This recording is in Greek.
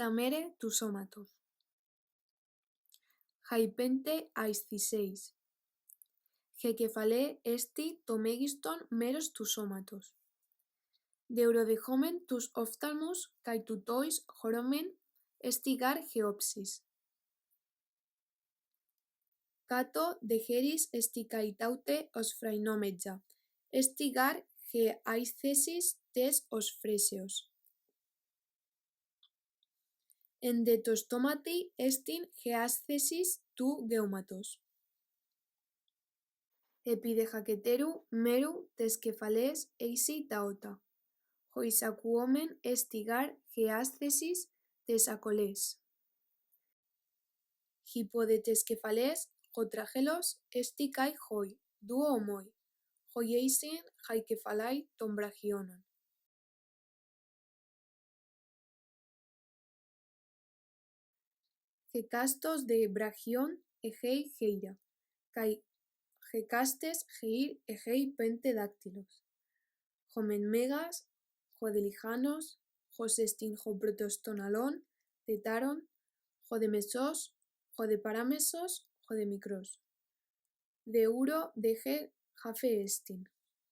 tamere tu σώματος. Χαϊπέντε αισθησέεις. Κεφαλέ εστι το μέγιστον μέρος του σώματος. Δεουροδεχόμεν τους οφθαλμούς καί τουτόις χωρόμεν εστι γαρ γεόψεις. Κάτω δε χέρις εστι καί ταύτε ως φραϊνόμετζα, εστι γαρ γε αίσθεσις τες ως φρέσεως. Εν δε το στόματι εστιν γε άσθεσις του γεύματος. Επί δε χακετέρου μέρου τες κεφαλές εισι τα ότα. Ο εισακουόμεν εστι γαρ γε άσθεσις τες ακολές. Υπό δε τες κεφαλές ο τράχελος εστι καί χοι, δούο ομόι, ο γέισιν χαϊ κεφαλάι των βραχιώνων. Γεκάστος δε βραχιών εχέι χέιρα, καί γεκάστες χεήρ εχέι πέντε δάκτυλος. Ο μεν μέγας, ο δε λιχάνος, ως εστιν ο πρωτοστον αλών, τετάρων, ο δε μεσός, ο δε παράμεσος, ο δε μικρός. Δε ούρο δε γε χαφέ εστιν.